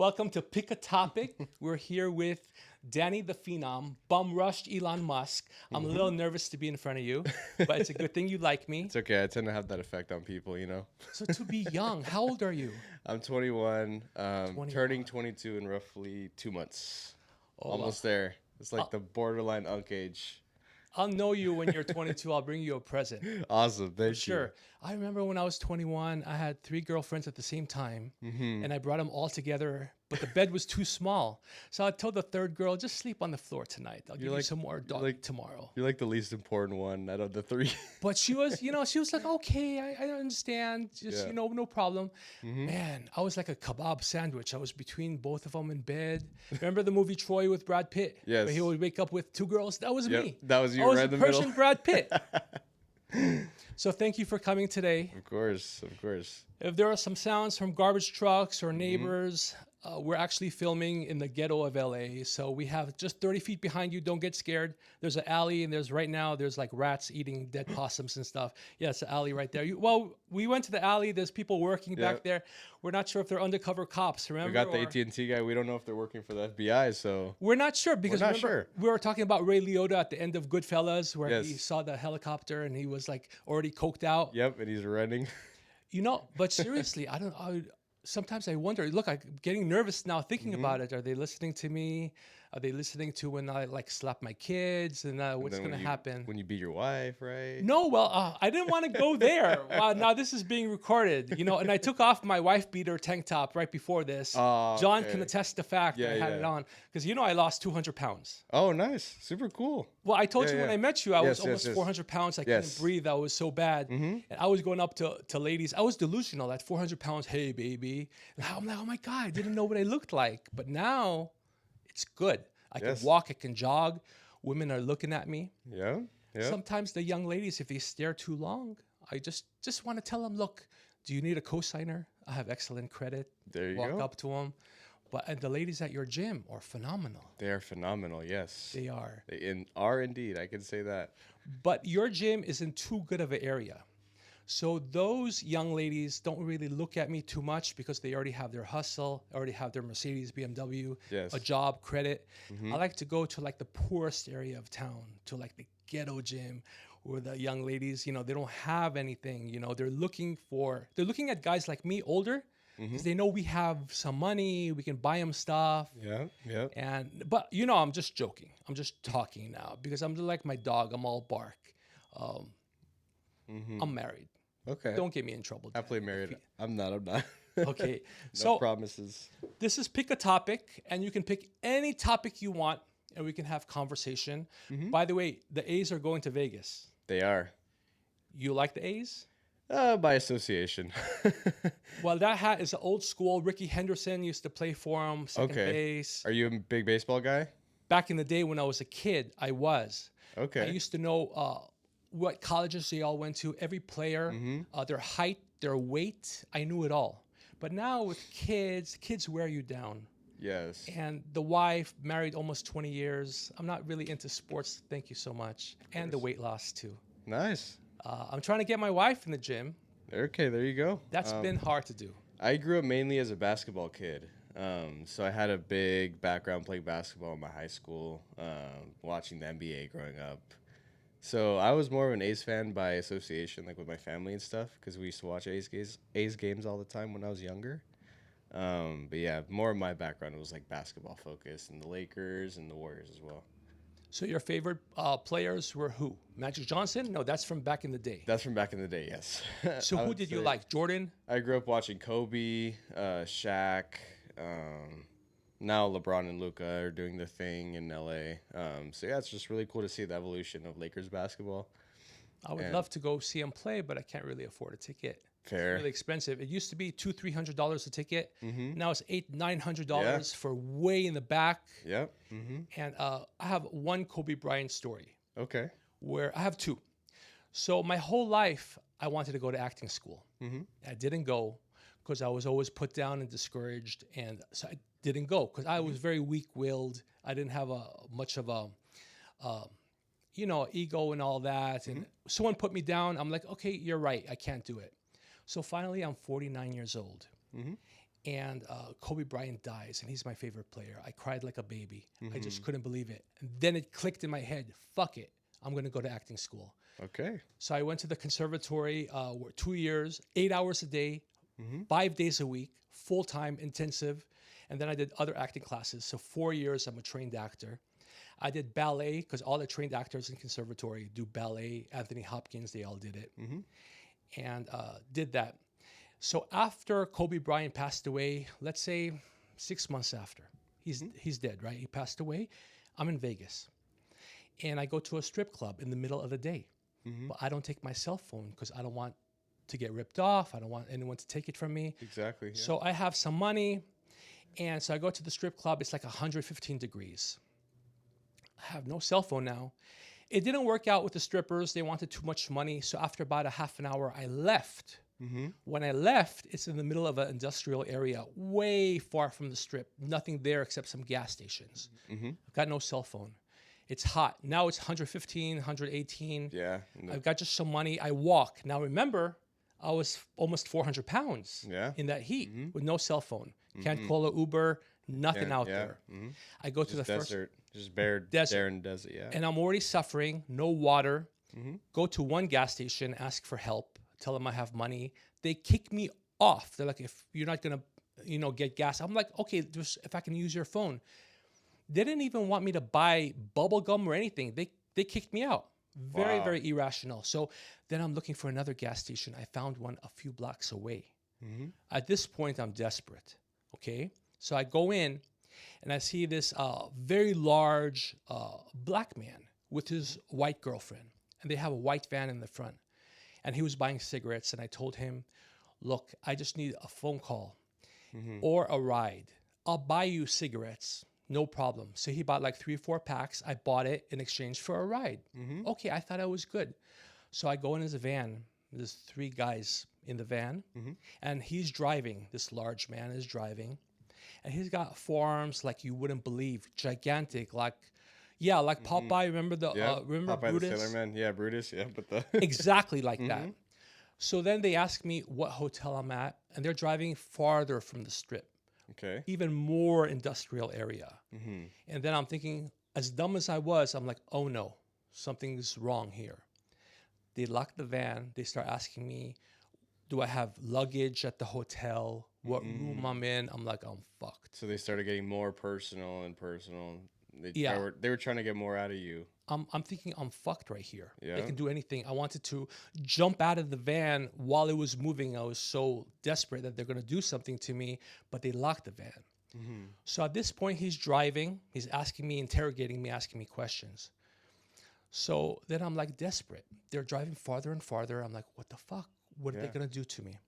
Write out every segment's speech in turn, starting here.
Welcome to Pick a Topic. We're here with Danny the Phenom, bum rushed Elon Musk. I'm a little nervous to be in front of you, but it's a good thing you like me. It's okay. I tend to have that effect on people, you know. So to be young, how old are you? I'm 21, 21. turning 22 in roughly 2 months. Oh, Almost there. It's like the borderline unk age. I'll know you when you're 22. I'll bring you a present. Awesome. Thank Sure. I remember when I was 21, I had 3 girlfriends at the same time, and I brought them all together, but the bed was too small. So I told the third girl, just sleep on the floor tonight. I'll give you some more doggy tomorrow. You're like the least important one out of the 3. But she was, she was like, okay, I understand. Just, Yeah. no problem. Man, I was like a kebab sandwich. I was between both of them in bed. Remember the movie Troy with Brad Pitt? Yes. Where he would wake up with 2 girls? That was Yep, me. that was you I was right the in the Persian middle. Brad Pitt. So thank you for coming today. Of course, of course. If there are some sounds from garbage trucks or neighbors, we're actually filming in the ghetto of LA. So we have just 30 feet behind you. Don't get scared. There's an alley, and there's like rats eating dead possums and stuff. Yeah, it's an alley right there. We went to the alley. There's people working back there. We're not sure if they're undercover cops. Remember? We got the AT&T guy. We don't know if they're working for the FBI, so We're not sure because not remember, sure. we were talking about Ray Liotta at the end of Goodfellas, where he saw the helicopter and he was like already coked out. Yep, and he's running. But seriously, sometimes I wonder, look, I'm getting nervous now thinking about it. Are they listening to me? Are they listening to when I slap my kids and what's going to happen? When you beat your wife, right? No, I didn't want to go there. Now this is being recorded, and I took off my wife beater tank top right before this. John can attest the fact that I had it on because I lost 200 pounds. Oh, nice. Super cool. Well, I told you when I met you, I was almost yes. 400 pounds. I couldn't breathe. I was so bad. And I was going up to ladies. I was delusional at 400 pounds. Hey, baby. And I'm like, oh my God, I didn't know what I looked like. But now it's good. I can walk. I can jog. Women are looking at me. Yeah. Sometimes the young ladies, if they stare too long, I just want to tell them, look, do you need a cosigner? I have excellent credit. There you Walk go. up to them. And the ladies at your gym are phenomenal. They are phenomenal, yes. They are. They are indeed, I can say that. But your gym is in too good of an area. So those young ladies don't really look at me too much because they already have their hustle, already have their Mercedes, BMW, a job, credit. I like to go to the poorest area of town, to the ghetto gym where the young ladies, they don't have anything. They're looking at guys like me, older, because they know we have some money, we can buy them stuff. Yeah. But I'm just joking. I'm just talking now because I'm like my dog. I'm all bark. I'm married. Okay. Don't get me in trouble. Happily married. I'm not. Okay. No So promises. this is Pick a Topic, and you can pick any topic you want, and we can have conversation. By the way, the A's are going to Vegas. They are. You like the A's? By association. Well, that hat is old school. Ricky Henderson used to play for him, second base. Are you a big baseball guy? Back in the day when I was a kid, I was. Okay. I used to know what colleges they all went to, every player, their height, their weight. I knew it all. But now with kids wear you down. Yes. And the wife, married almost 20 years. I'm not really into sports. Thank you so much. And the weight loss too. Nice. I'm trying to get my wife in the gym. Okay, there you go. That's been hard to do. I grew up mainly as a basketball kid. So I had a big background playing basketball in my high school, watching the NBA growing up. So I was more of an A's fan by association, with my family and stuff, because we used to watch A's games all the time when I was younger. But yeah, more of my background was basketball focused, and the Lakers and the Warriors as well. So your favorite players were who? Magic Johnson? No, that's from back in the day. That's from back in the day, yes. So who did you like? Jordan? I grew up watching Kobe, Shaq. Now LeBron and Luka are doing their thing in LA. So yeah, it's just really cool to see the evolution of Lakers basketball. I would love to go see him play, but I can't really afford a ticket. Fair. It's really expensive. It used to be $200-$300 a ticket. Now it's $800-$900 for way in the back. Yep. And I have one Kobe Bryant story. Okay. Where I have 2. So my whole life, I wanted to go to acting school. I didn't go because I was always put down and discouraged. And so I didn't go because I was very weak-willed. I didn't have much of a, ego and all that. And someone put me down. I'm like, okay, you're right. I can't do it. So finally, I'm 49 years old. And Kobe Bryant dies, and he's my favorite player. I cried like a baby. I just couldn't believe it. And then it clicked in my head, fuck it, I'm going to go to acting school. Okay. So I went to the conservatory, 2 years, 8 hours a day, 5 days a week, full-time, intensive. And then I did other acting classes. So 4 years, I'm a trained actor. I did ballet, because all the trained actors in conservatory do ballet. Anthony Hopkins, they all did it. And did that. So after Kobe Bryant passed away, let's say 6 months after, he's dead, right? He passed away. I'm in Vegas. And I go to a strip club in the middle of the day. But I don't take my cell phone because I don't want to get ripped off. I don't want anyone to take it from me. Exactly. Yeah. So I have some money. And so I go to the strip club. It's like 115 degrees. I have no cell phone now. It didn't work out with the strippers. They wanted too much money. So after about a half an hour, I left. When I left, it's in the middle of an industrial area, way far from the strip. Nothing there except some gas stations. I've got no cell phone. It's hot. Now it's 115, 118. Yeah. I've got just some money. I walk. Now remember, I was almost 400 pounds in that heat with no cell phone. Can't call an Uber, nothing out there. I go to the desert, just bare desert, yeah. And I'm already suffering, no water. Go to one gas station, ask for help, tell them I have money. They kick me off. They're like, if you're not going to, get gas. I'm like, okay, just if I can use your phone. They didn't even want me to buy bubble gum or anything. They kicked me out. Very, very irrational. So then I'm looking for another gas station. I found one a few blocks away. At this point, I'm desperate. Okay. So I go in and I see this very large black man with his white girlfriend. And they have a white van in the front. And he was buying cigarettes. And I told him, look, I just need a phone call or a ride. I'll buy you cigarettes. No problem. So he bought like 3 or 4 packs. I bought it in exchange for a ride. Okay, I thought I was good. So I go in his van. There's 3 guys in the van. And he's driving. This large man is driving. And he's got forearms like you wouldn't believe. Gigantic, like Popeye. Remember remember Popeye Brutus? The Sailor Man. Yeah, Brutus. Yeah, but the Exactly like that. So then they ask me what hotel I'm at. And they're driving farther from the strip. Okay. Even more industrial area. And then I'm thinking, as dumb as I was, I'm like, oh no, something's wrong here. They lock the van. They start asking me, do I have luggage at the hotel? What room I'm in? I'm like, I'm fucked. So they started getting more personal and personal. They were trying to get more out of you. I'm thinking I'm fucked right here. Yeah. They can do anything. I wanted to jump out of the van while it was moving. I was so desperate that they're going to do something to me, but they locked the van. So at this point, he's driving. He's asking me, interrogating me, asking me questions. So then I'm like desperate. They're driving farther and farther. I'm like, what the fuck? What are they going to do to me?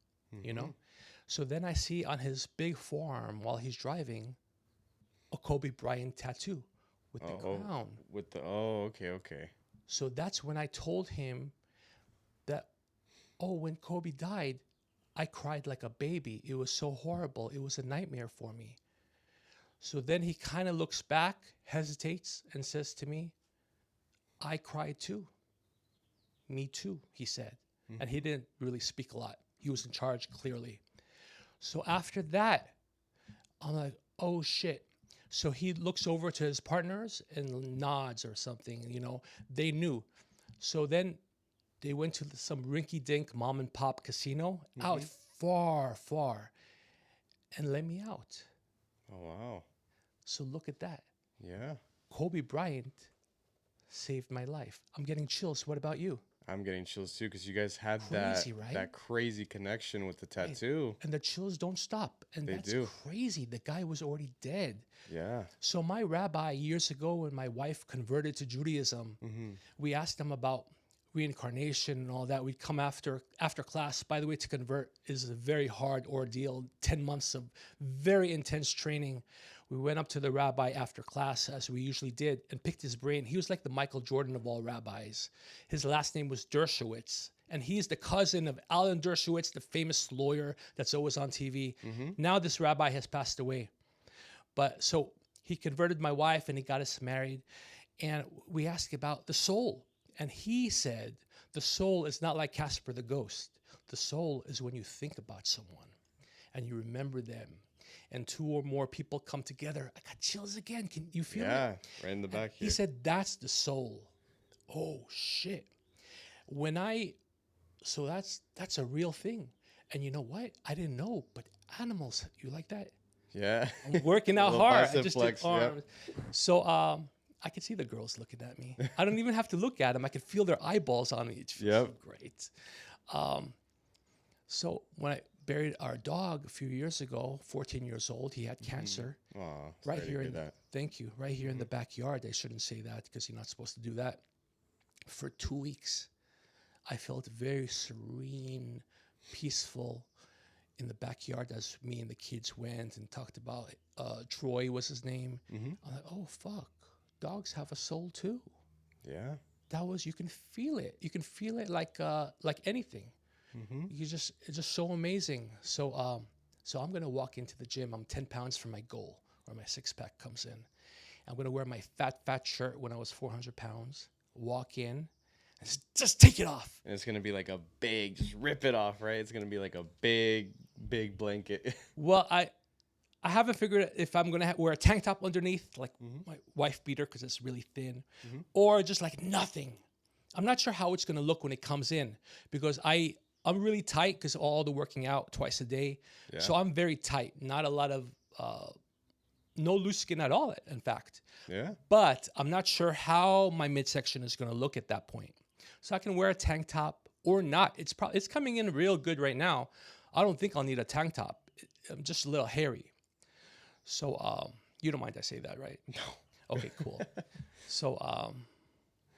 So then I see on his big forearm while he's driving a Kobe Bryant tattoo. With the crown. Okay. So that's when I told him that, when Kobe died, I cried like a baby. It was so horrible. It was a nightmare for me. So then he kind of looks back, hesitates, and says to me, I cried too. Me too, he said. And he didn't really speak a lot. He was in charge, clearly. So after that, I'm like, oh shit. So he looks over to his partners and nods or something, they knew. So then they went to some rinky-dink mom and pop casino out far, far and let me out. Oh, wow. So look at that. Yeah. Kobe Bryant saved my life. I'm getting chills. What about you? I'm getting chills too because you guys had Crazy, right? that crazy connection with the tattoo. And the chills don't stop. And They that's do. crazy. The guy was already dead. Yeah. So my rabbi years ago when my wife converted to Judaism, we asked him about reincarnation and all that. We'd come after class. By the way, to convert is a very hard ordeal, 10 months of very intense training. We went up to the rabbi after class, as we usually did, and picked his brain. He was like the Michael Jordan of all rabbis. His last name was Dershowitz, and he's the cousin of Alan Dershowitz, the famous lawyer that's always on TV. Now this rabbi has passed away. But so he converted my wife, and he got us married, and we asked about the soul. And he said, the soul is not like Casper the Ghost. The soul is when you think about someone. and you remember them, and two or more people come together. I got chills again. Can you feel it? Yeah, right in the back here. He said, that's the soul. Oh, shit. So that's a real thing. And you know what? I didn't know, but animals, you like that? Yeah. I'm working out Little hard. I bicep just flex, did arms. So I could see the girls looking at me. I don't even have to look at them. I could feel their eyeballs on me. It feels so great. So when I buried our dog a few years ago, 14 years old, he had cancer. Right here thank you. Right here in the backyard. I shouldn't say that because you're not supposed to do that. For 2 weeks, I felt very serene, peaceful in the backyard as me and the kids went and talked about Troy was his name. I'm like, oh fuck, dogs have a soul too. Yeah. You can feel it. You can feel it like anything. It's just so amazing. So I'm gonna walk into the gym. I'm 10 pounds from my goal, where my 6-pack comes in. I'm gonna wear my fat shirt when I was 400 pounds. Walk in, and just take it off. And it's gonna be like a big, just rip it off, right? It's gonna be like a big blanket. Well, I haven't figured out if I'm gonna wear a tank top underneath, like my wife beater, because it's really thin, or just like nothing. I'm not sure how it's gonna look when it comes in, because I'm really tight because all the working out twice a day. Yeah. So I'm very tight. Not a lot of no loose skin at all, in fact. Yeah. But I'm not sure how my midsection is going to look at that point. So I can wear a tank top or not. It's coming in real good right now. I don't think I'll need a tank top. I'm just a little hairy. So you don't mind I say that, right? No. Okay, cool. So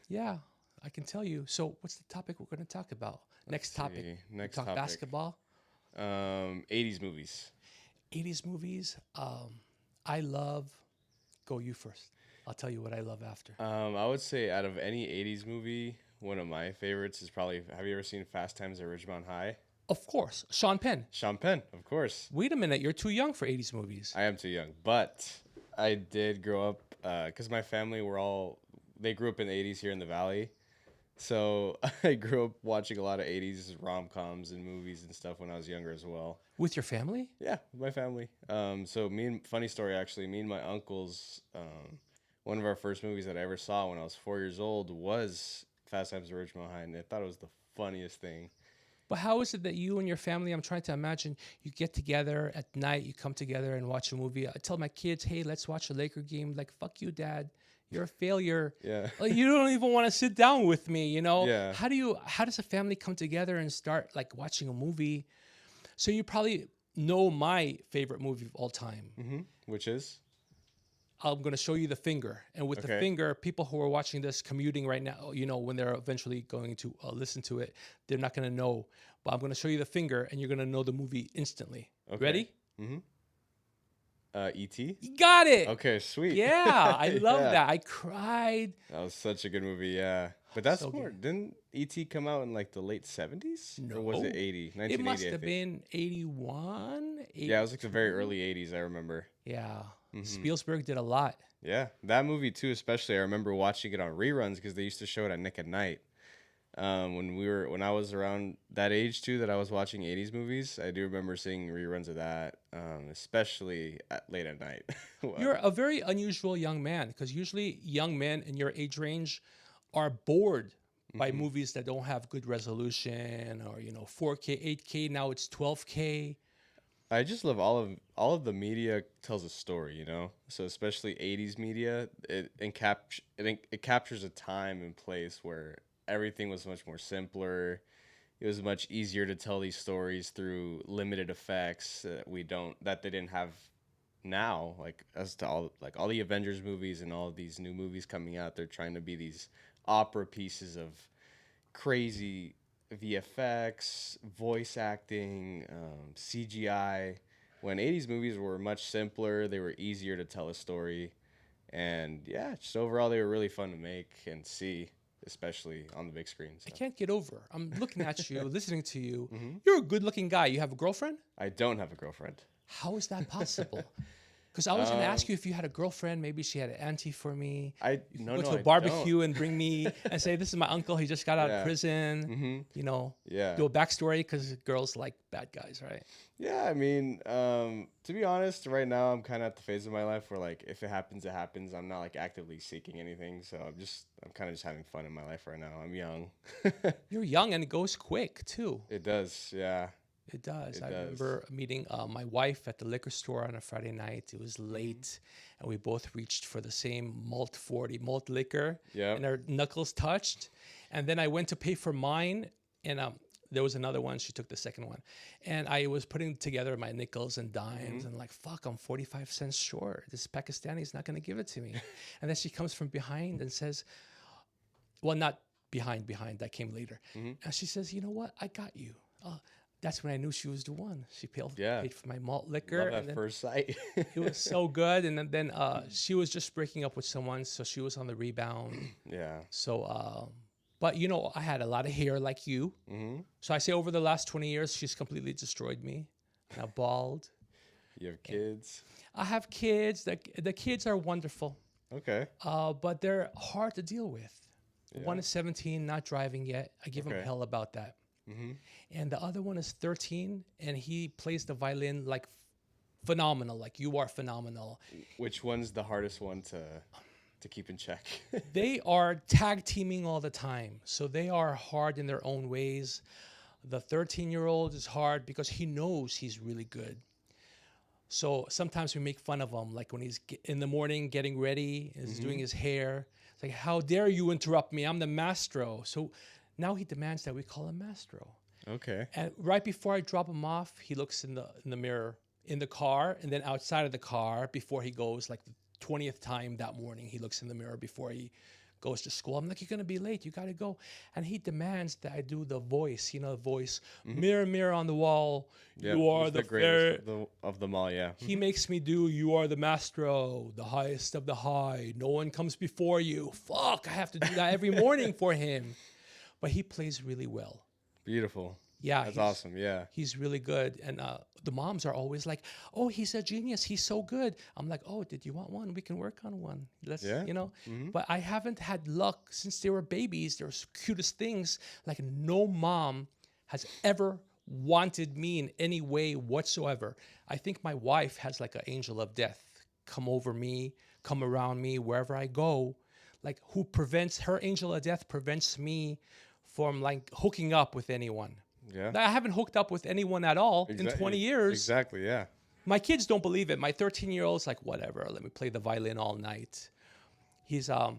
yeah, I can tell you. So what's the topic we're going to talk about? Next topic. Next talk topic. Basketball. 80s movies. 80s movies. I love. Go you first. I'll tell you what I love after. I would say out of any 80s movie, one of my favorites is probably, have you ever seen Fast Times at Ridgemont High? Of course. Sean Penn. Sean Penn, of course. Wait a minute. You're too young for 80s movies. I am too young. But I did grow up, because my family they grew up in the 80s here in the Valley. So I grew up watching a lot of 80s rom-coms and movies and stuff when I was younger as well. With your family? Yeah, with my family. So funny story actually, me and my uncles, one of our first movies that I ever saw when I was 4 years old was Fast Times at Ridgemont High, and I thought it was the funniest thing. But how is it that you and your family, I'm trying to imagine, you get together at night, you come together and watch a movie. I tell my kids, hey, let's watch a Laker game. Like, fuck you, Dad. You're a failure. Yeah. You don't even want to sit down with me, you know? Yeah. How does a family come together and start like watching a movie? So you probably know my favorite movie of all time. Mm-hmm. Which is? I'm going to show you The Finger. And with The Finger, people who are watching this commuting right now, you know, when they're eventually going to listen to it, they're not going to know. But I'm going to show you The Finger, and you're going to know the movie instantly. Okay. Ready? Mm-hmm. E.T.? You got it. Okay, sweet. Yeah, I love that. I cried. That was such a good movie, yeah. But that's so more. Didn't E.T. come out in like the late 70s? No. Or was it 80? 1980, it must have been 81. Yeah, it was like the very early 80s, I remember. Yeah. Mm-hmm. Spielberg did a lot. Yeah, that movie too, especially. I remember watching it on reruns because they used to show it at Nick at Night. When I was around that age too, that I was watching 80s movies, I do remember seeing reruns of that, especially late at night. Wow. You're a very unusual young man, because usually young men in your age range are bored by movies that don't have good resolution, or 4K, 8K. Now it's 12K. I just love all of the media tells a story, So especially 80s media, it captures a time and place where everything was much more simpler. It was much easier to tell these stories through limited effects that they didn't have now. Like as to all the Avengers movies and all of these new movies coming out, they're trying to be these opera pieces of crazy VFX, voice acting, CGI. When 80s movies were much simpler, they were easier to tell a story, and yeah, just overall they were really fun to make and see. Especially on the big screen. So. I can't get over. I'm looking at you, listening to you. Mm-hmm. You're a good-looking guy. You have a girlfriend? I don't have a girlfriend. How is that possible? Because I was going to ask you if you had a girlfriend. Maybe she had an auntie for me. No, go to a barbecue and bring me and say, this is my uncle. He just got out of prison. You know, do a backstory because girls like bad guys, right? Yeah, I mean, to be honest, right now I'm kind of at the phase of my life where like if it happens, it happens. I'm not like actively seeking anything, so I'm kind of just having fun in my life right now. I'm young. You're young and it goes quick too. It does, yeah. It does. I remember meeting my wife at the liquor store on a Friday night. It was late, and we both reached for the same malt 40 malt liquor, and our knuckles touched. And then I went to pay for mine, and there was another one. She took the second one, and I was putting together my nickels and dimes, and like, fuck, I'm 45 cents short. This Pakistani is not going to give it to me. And then she comes from behind and says, well, not behind. That came later. And she says, you know what? I got you. That's when I knew she was the one. She paid for my malt liquor. Love at first sight. It was so good. And then she was just breaking up with someone, so she was on the rebound. Yeah. So, but you know, I had a lot of hair like you. So I say over the last 20 years, she's completely destroyed me. Now bald. You have kids? I have kids. The kids are wonderful. Okay. But they're hard to deal with. Yeah. One is 17, not driving yet. I give him hell about that. And the other one is 13, and he plays the violin like phenomenal, like you are phenomenal. Which one's the hardest one to keep in check? They are tag teaming all the time, so they are hard in their own ways. The 13-year-old is hard because he knows he's really good. So sometimes we make fun of him, like when he's in the morning getting ready, is doing his hair. It's like, how dare you interrupt me? I'm the maestro. So now he demands that we call him Maestro. Okay. And right before I drop him off, he looks in the mirror in the car, and then outside of the car before he goes, like the 20th time that morning, he looks in the mirror before he goes to school. I'm like, you're going to be late. You got to go. And he demands that I do the voice, the voice, mirror, mirror on the wall. Yep, you are the greatest of them all, yeah. He makes me do, you are the Maestro, the highest of the high. No one comes before you. Fuck, I have to do that every morning for him. But he plays really well. Beautiful. Yeah. That's awesome. Yeah. He's really good. And the moms are always like, oh, he's a genius. He's so good. I'm like, oh, did you want one? We can work on one. But I haven't had luck since they were babies. They're the cutest things. Like no mom has ever wanted me in any way whatsoever. I think my wife has like an angel of death come over me, come around me wherever I go. Like her angel of death prevents me from like hooking up with anyone. Yeah. I haven't hooked up with anyone at all in 20 years. Exactly, yeah. My kids don't believe it. My 13-year-old's like, whatever, let me play the violin all night. He's 50%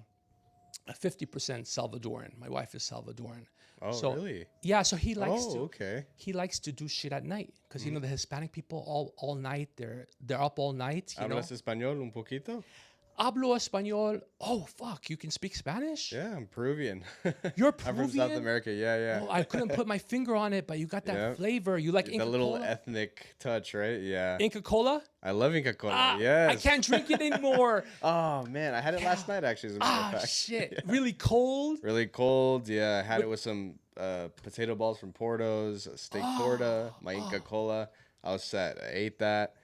Salvadoran. My wife is Salvadoran. Oh, really? Yeah, so he likes he likes to do shit at night because the Hispanic people all night, they're up all night. ¿Hablas español un poquito? Hablo español. Oh, fuck. You can speak Spanish? Yeah, I'm Peruvian. You're Peruvian? I'm from South America. Yeah. Oh, I couldn't put my finger on it, but you got that flavor. You like Inca Cola? That little Cola? ethnic touch, right? Yeah. Inca Cola? I love Inca Cola. Yes. I can't drink it anymore. Oh, man. I had it last night, actually, as a matter of fact. Shit. Yeah. Really cold? Really cold, yeah. I had it with some potato balls from Porto's, steak torta, my Inca Cola. I was set. I ate that,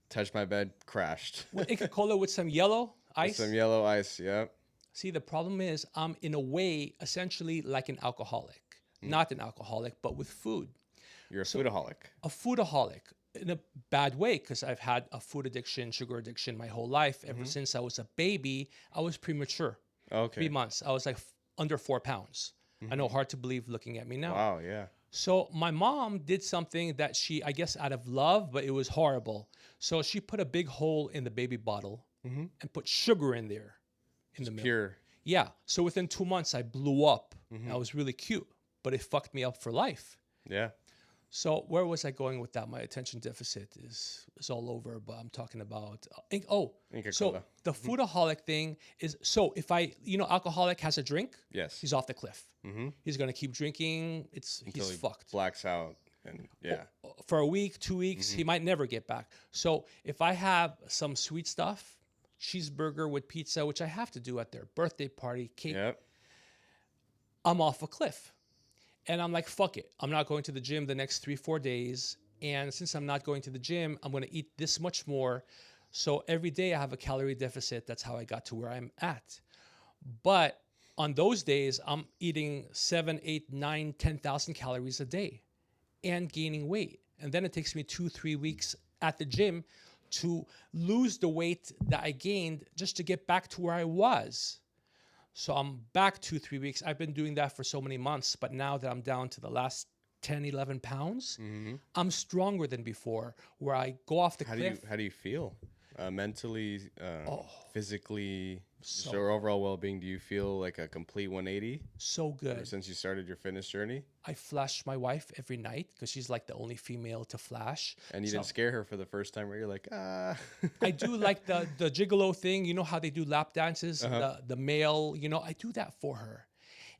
touched my bed, crashed. Inca Cola with some yellow ice? With some yellow ice, yep. See, the problem is I'm, in a way, essentially like an alcoholic. Not an alcoholic, but with food. You're a foodaholic. A foodaholic. In a bad way, because I've had a food addiction, sugar addiction my whole life. Ever since I was a baby, I was premature. Okay. 3 months. I was like under 4 pounds. I know, hard to believe looking at me now. Wow, yeah. So my mom did something that she, I guess out of love, but it was horrible. So she put a big hole in the baby bottle and put sugar in there. In the milk. Pure. Yeah. So within 2 months, I blew up. I was really cute, but it fucked me up for life. Yeah. So where was I going with that? My attention deficit is all over, but I'm talking about Inca Cola. The foodaholic thing is, so if alcoholic has a drink, yes, he's off the cliff. He's gonna keep drinking. He's fucked. Blacks out, and for a week, 2 weeks, he might never get back. So if I have some sweet stuff, cheeseburger with pizza, which I have to do at their birthday party, cake, I'm off a cliff. And I'm like, fuck it. I'm not going to the gym the next 3-4 days. And since I'm not going to the gym, I'm going to eat this much more. So every day I have a calorie deficit. That's how I got to where I'm at. But on those days, I'm eating 7, 8, 9, 10,000 calories a day and gaining weight. And then it takes me 2, 3 weeks at the gym to lose the weight that I gained just to get back to where I was. So I'm back 2, 3 weeks. I've been doing that for so many months, but now that I'm down to the last 10, 11 pounds, I'm stronger than before, where I go off the cliff. How do you feel? Mentally, physically, So your overall well-being? Do you feel like a complete 180 so good. since you started your fitness journey? I flash my wife every night because she's like the only female to flash. And you So didn't scare her for the first time where you're like, ah. I do like the gigolo thing. You know how they do lap dances? The male, I do that for her.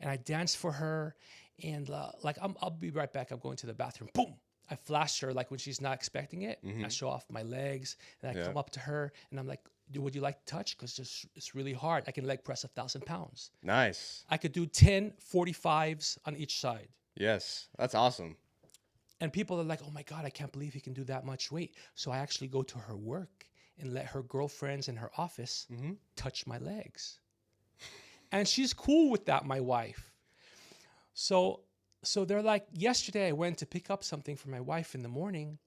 And I dance for her. And I'll be right back. I'm going to the bathroom. Boom. I flash her like when she's not expecting it. I show off my legs and I come up to her and I'm like, would you like to touch? Because it's really hard. I can leg press 1,000 pounds. Nice. I could do 10 45s on each side. Yes, that's awesome. And people are like, oh my God, I can't believe he can do that much weight. So I actually go to her work and let her girlfriends in her office touch my legs. And she's cool with that, my wife. So they're like, yesterday I went to pick up something for my wife in the morning.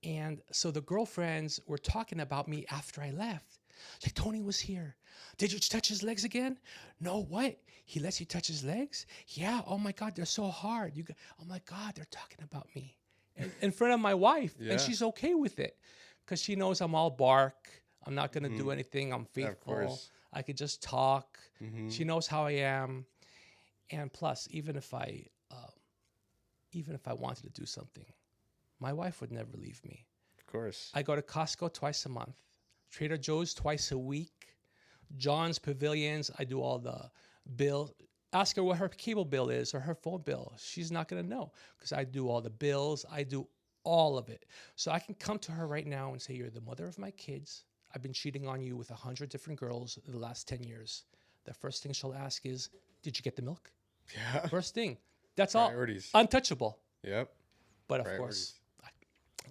And so the girlfriends were talking about me after I left. Like, Tony was here. Did you touch his legs again? No, what? He lets you touch his legs? Yeah. Oh my God, they're so hard. Oh my God, they're talking about me in front of my wife. Yeah. And she's okay with it because she knows I'm all bark. I'm not going to do anything. I'm faithful. Of course. I could just talk. She knows how I am. And plus, even if I wanted to do something, my wife would never leave me. Of course. I go to Costco twice a month, Trader Joe's twice a week, John's Pavilions. I do all the bill. Ask her what her cable bill is or her phone bill. She's not going to know because I do all the bills. I do all of it. So I can come to her right now and say, you're the mother of my kids. I've been cheating on you with 100 different girls in the last 10 years. The first thing she'll ask is, did you get the milk? Yeah. First thing. That's Priorities. all. Untouchable. Yep. But of course,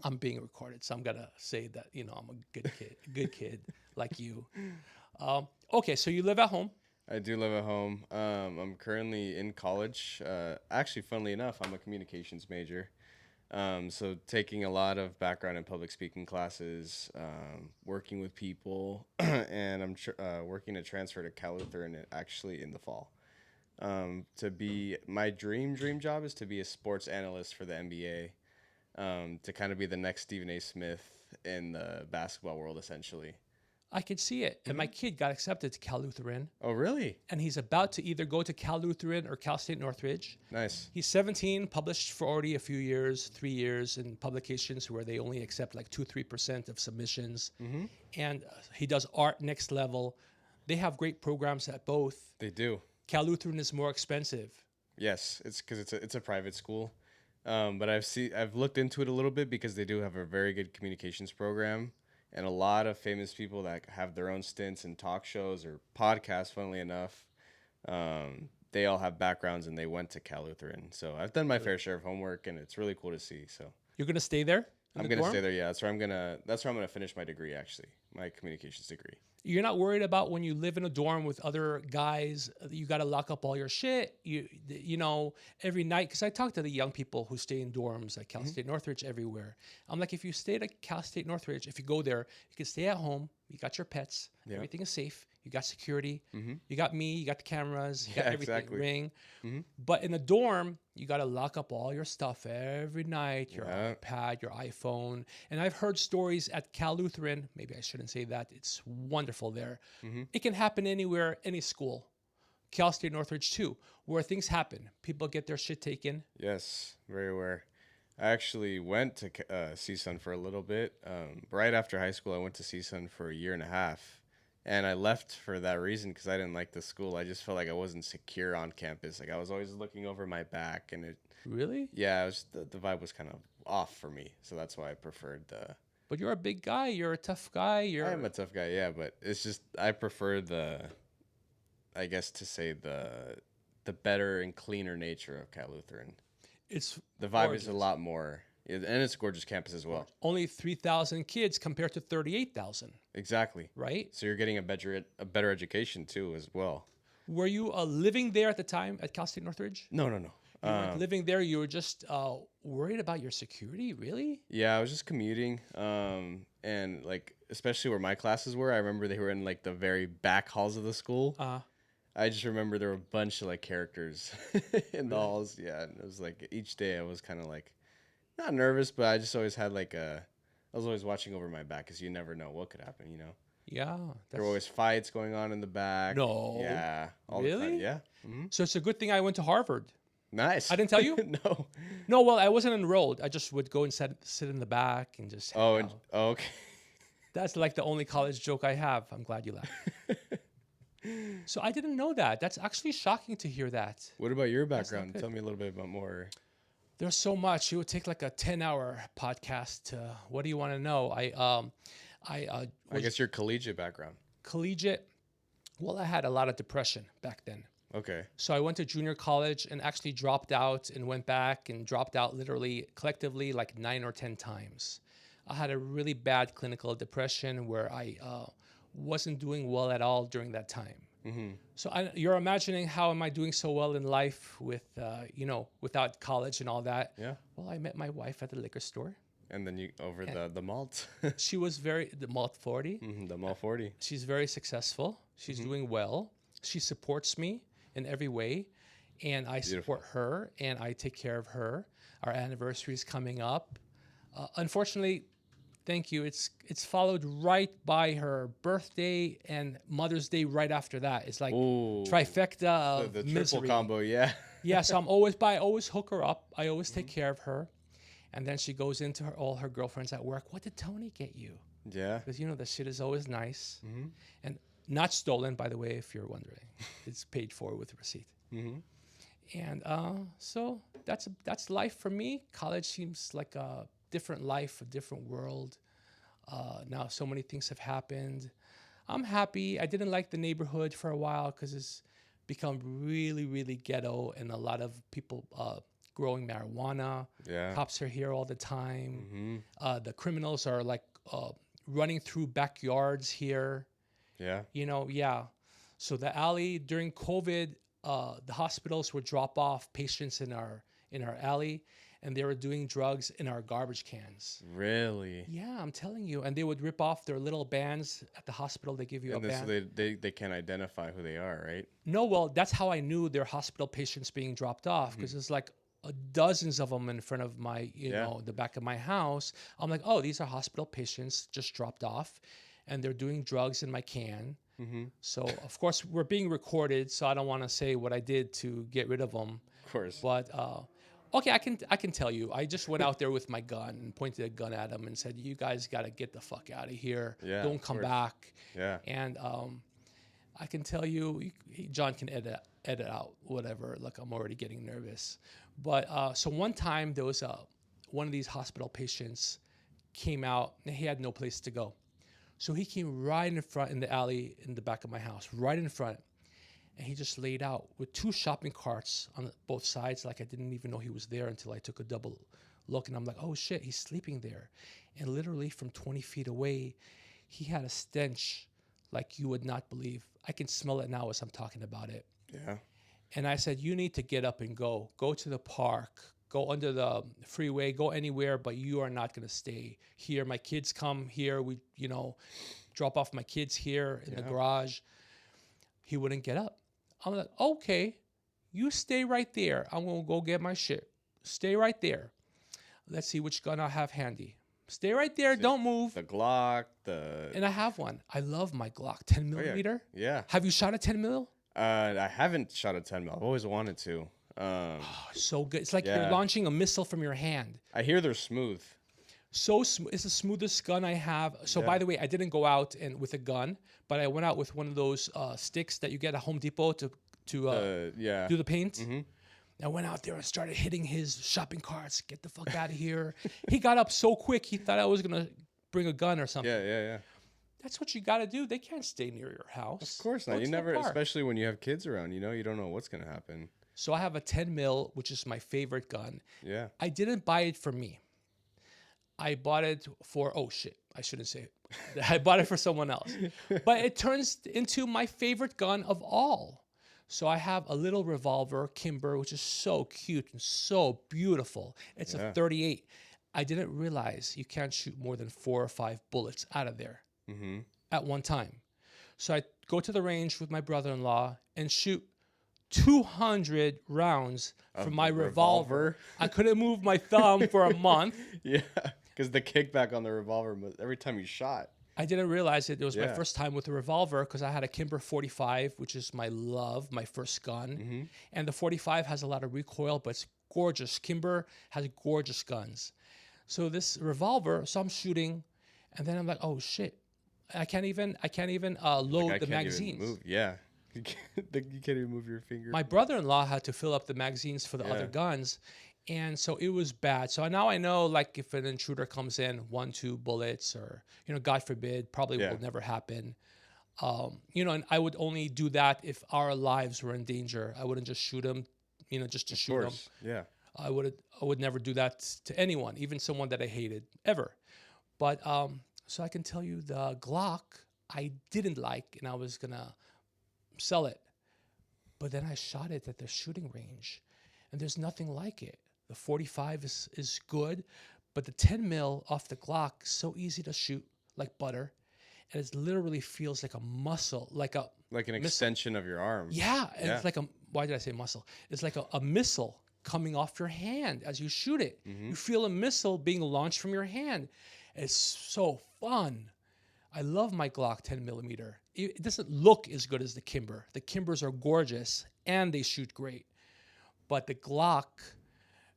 I'm being recorded, so I'm gonna say that I'm a good kid like you. Okay, so you live at home. I do live at home. I'm currently in college. Actually, funnily enough, I'm a communications major. So taking a lot of background in public speaking classes, working with people, and I'm working to transfer to Cal Lutheran actually in the fall. My dream job is to be a sports analyst for the NBA. To kind of be the next Stephen A. Smith in the basketball world, essentially. I could see it. And my kid got accepted to Cal Lutheran. Oh, really? And he's about to either go to Cal Lutheran or Cal State Northridge. Nice. He's 17, published for already a few years, 3 years in publications where they only accept like 2-3% of submissions. And he does art next level. They have great programs at both. They do. Cal Lutheran is more expensive. Yes, it's because it's a private school. But I've looked into it a little bit because they do have a very good communications program and a lot of famous people that have their own stints in talk shows or podcasts, funnily enough. They all have backgrounds and they went to Cal Lutheran. So I've done my fair share of homework and it's really cool to see. So you're going to stay there? I'm going to stay there. Yeah, that's where I'm going to finish my degree, actually, my communications degree. You're not worried about when you live in a dorm with other guys, you got to lock up all your shit, every night. Because I talk to the young people who stay in dorms at Cal State Northridge everywhere. I'm like, if you stay at Cal State Northridge, if you go there, you can stay at home. You got your pets. Yeah. Everything is safe. You got security. You got me. You got the cameras. You got everything. Exactly. Ring. But in a dorm, you got to lock up all your stuff every night, your iPad, your iPhone. And I've heard stories at Cal Lutheran. Maybe I shouldn't say that. It's wonderful there. It can happen anywhere, any school. Cal State Northridge too, where things happen. People get their shit taken. Yes, very aware. I actually went to CSUN for a little bit. Right after high school, I went to CSUN for a year and a half. And I left for that reason because I didn't like the school. I just felt like I wasn't secure on campus. Like I was always looking over my back, and it. Really? Yeah, the vibe was kind of off for me, so that's why I preferred the. But you're a big guy. You're a tough guy. I am a tough guy, yeah. But it's just I prefer I guess to say the better and cleaner nature of Cal Lutheran. It's the vibe gorgeous. Is a lot more. and it's a gorgeous campus as well. Only 3,000 kids compared to 38,000. Exactly. Right? So you're getting a better education too as well. Were you living there at the time at Cal State Northridge? No. You weren't living there. You were just worried about your security, really? Yeah, I was just commuting, and like especially where my classes were. I remember they were in like the very back halls of the school. I just remember there were a bunch of like characters in the halls. Yeah, and it was like each day I was kind of like not nervous, but I just always had like I was always watching over my back because you never know what could happen. Yeah. There were always fights going on in the back. No. Yeah. All Really? the time. Yeah. Mm-hmm. So it's a good thing I went to Harvard. Nice. I didn't tell you? No. No, well, I wasn't enrolled. I just would go and sit in the back and just hang out. Okay. That's like the only college joke I have. I'm glad you laughed. So I didn't know that. That's actually shocking to hear that. What about your background? Tell me a little bit about more. There's so much. It would take like a 10-hour podcast to, what do you want to know? I guess your collegiate background. Collegiate. Well, I had a lot of depression back then. Okay. So I went to junior college and actually dropped out and went back and dropped out literally collectively like 9 or 10 times. I had a really bad clinical depression where I wasn't doing well at all during that time. Mm-hmm. So you're imagining how am I doing so well in life with, without college and all that? Yeah. Well, I met my wife at the liquor store. And then you over the malt. She was the malt 40. Mm-hmm, the malt 40. She's very successful. She's doing well. She supports me in every way, and I support her, and I take care of her. Our anniversary is coming up. Unfortunately, thank you. It's followed right by her birthday and Mother's Day right after that. It's like trifecta of the misery. triple combo, yeah. Yeah, so I always hook her up. I always take care of her. And then she goes into all her girlfriends at work. What did Tony get you? Yeah. Because, the shit is always nice. Mm-hmm. And not stolen, by the way, if you're wondering. It's paid for with a receipt. Mm-hmm. And so that's life for me. College seems like a different life, a different world. Now so many things have happened. I'm happy. I didn't like the neighborhood for a while because it's become really, really ghetto, and a lot of people growing marijuana. Yeah. Cops are here all the time. Mm-hmm. The criminals are like running through backyards here. Yeah. Yeah. So the alley during COVID, the hospitals would drop off patients in our alley, and they were doing drugs in our garbage cans. Really? Yeah, I'm telling you. And they would rip off their little bands at the hospital. They give you a band. So they can't identify who they are, right? No, well, that's how I knew they're hospital patients being dropped off, because it's like dozens of them in front of my, the back of my house. I'm like, oh, these are hospital patients just dropped off, and they're doing drugs in my can. Mm-hmm. So, of course, we're being recorded, so I don't want to say what I did to get rid of them. Of course. But, okay, I can tell you. I just went out there with my gun and pointed a gun at them and said, you guys got to get the fuck out of here. Yeah, don't come back. Yeah. And I can tell you, John can edit out whatever. Look, I'm already getting nervous. But so one time there was one of these hospital patients came out and he had no place to go. So he came right in front in the alley in the back of my house, right in front. And he just laid out with 2 shopping carts on both sides. Like I didn't even know he was there until I took a double look. And I'm like, oh shit, he's sleeping there. And literally from 20 feet away, he had a stench like you would not believe. I can smell it now as I'm talking about it. Yeah. And I said, you need to get up and go. Go to the park. Go under the freeway. Go anywhere, but you are not going to stay here. My kids come here. We, drop off my kids here in the garage. He wouldn't get up. I'm like, okay, you stay right there. I'm going to go get my shit. Stay right there. Let's see which gun I have handy. Stay right there. Don't move. The Glock, And I have one. I love my Glock. 10 millimeter. Oh, yeah. Have you shot a 10 mil? I haven't shot a 10 mil. I've always wanted to. So good. It's like you're launching a missile from your hand. I hear they're smooth. So it's the smoothest gun I have. So by the way, I didn't go out with a gun, but I went out with one of those sticks that you get at Home Depot to do the paint. Mm-hmm. I went out there and started hitting his shopping carts. Get the fuck out of here. He got up so quick, he thought I was going to bring a gun or something. Yeah. That's what you got to do. They can't stay near your house. Of course not. You never, especially when you have kids around, you don't know what's going to happen. So I have a 10 mil, which is my favorite gun. Yeah. I didn't buy it for me. I bought it for, oh shit, I shouldn't say it. I bought it for someone else. But it turns into my favorite gun of all. So I have a little revolver, Kimber, which is so cute and so beautiful. It's a 38. I didn't realize you can't shoot more than 4 or 5 bullets out of there at one time. So I go to the range with my brother-in-law and shoot 200 rounds from my revolver. I couldn't move my thumb for a month. Yeah, because the kickback on the revolver every time you shot. I didn't realize it. It was my first time with a revolver because I had a Kimber 45, which is my love, my first gun. And the 45 has a lot of recoil, but it's gorgeous. Kimber has gorgeous guns. So this revolver, so I'm shooting, and then I'm like, oh shit, I can't even load the magazines. Move. Yeah, you can't even move your finger. My brother-in-law had to fill up the magazines for the other guns, and so it was bad. So now I know, like, if an intruder comes in, 1-2 bullets, or God forbid, probably will never happen. And I would only do that if our lives were in danger. I wouldn't just shoot them, just to shoot them. Yeah. I would never do that to anyone, even someone that I hated, ever. But so I can tell you the Glock I didn't like, and I was gonna sell it. But then I shot it at the shooting range, and there's nothing like it. The 45 is good, but the 10 mil off the Glock is so easy to shoot like butter, and it literally feels like a muscle, like an extension of your arm. Yeah, and it's like why did I say muscle? It's like a missile coming off your hand as you shoot it. You feel a missile being launched from your hand. It's so fun. I love my Glock 10 millimeter. It doesn't look as good as the Kimber. The Kimbers are gorgeous and they shoot great. But the Glock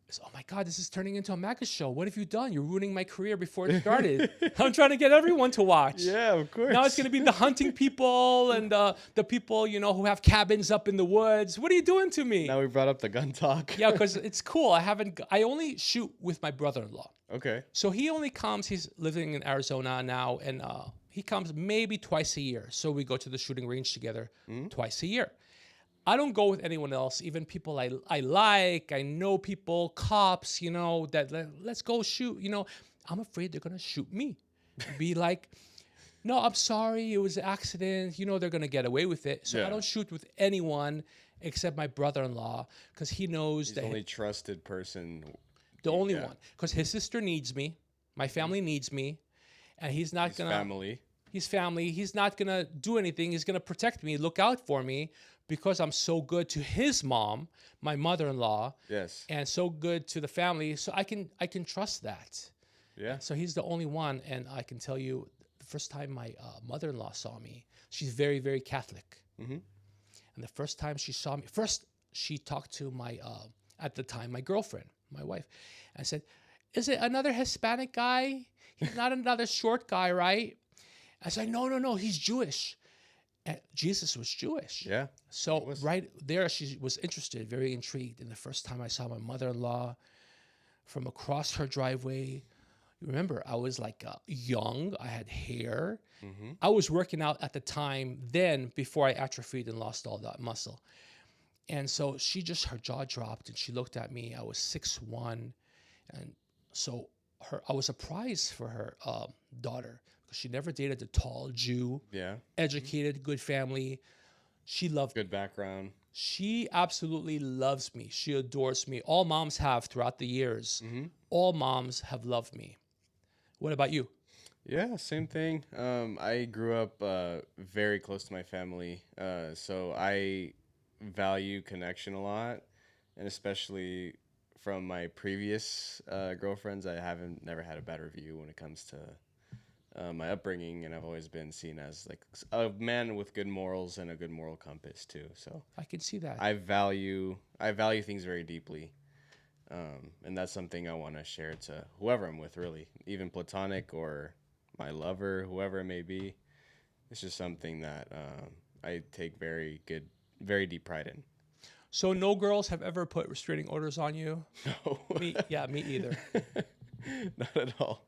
is, oh my God, this is turning into a MAGA show. What have you done? You're ruining my career before it started. I'm trying to get everyone to watch. Yeah, of course. Now it's going to be the hunting people and the people, who have cabins up in the woods. What are you doing to me? Now we brought up the gun talk. Yeah, because it's cool. I only shoot with my brother-in-law. Okay. So he only comes, he's living in Arizona now, and he comes maybe twice a year. So we go to the shooting range together twice a year. I don't go with anyone else, even people I like. I know people, cops, that let's go shoot. I'm afraid they're going to shoot me. Be like, no, I'm sorry, it was an accident. They're going to get away with it. So I don't shoot with anyone except my brother-in-law because he knows He's that the only trusted person. The only one. Because his sister needs me. My family needs me. And he's not going to... He's family. He's not going to do anything. He's going to protect me, look out for me, because I'm so good to his mom, my mother-in-law. Yes. And so good to the family. So I can trust that. Yeah. So he's the only one. And I can tell you, the first time my mother-in-law saw me, she's very, very Catholic. And the first time she saw me, first she talked to my, at the time, my girlfriend, my wife, and said, is it another Hispanic guy? He's not another short guy, right? I said, no, he's Jewish. And Jesus was Jewish. Yeah. So right there, she was interested, very intrigued. And the first time I saw my mother-in-law from across her driveway, remember, I was like young. I had hair. I was working out at the time then before I atrophied and lost all that muscle. And so her jaw dropped and she looked at me. I was 6'1". And so I was a prize for her daughter because she never dated a tall Jew. Yeah. Educated, good family. She loved good background. She absolutely loves me. She adores me. All moms have throughout the years. All moms have loved me. What about you? Yeah, same thing. I grew up very close to my family. So I value connection a lot, and especially from my previous girlfriends, I never had a bad review when it comes to my upbringing, and I've always been seen as like a man with good morals and a good moral compass too. So I can see that. I value things very deeply, and that's something I want to share to whoever I'm with, really, even platonic or my lover, whoever it may be. It's just something that I take very deep pride in. So no girls have ever put restraining orders on you? No. Me either. Not at all.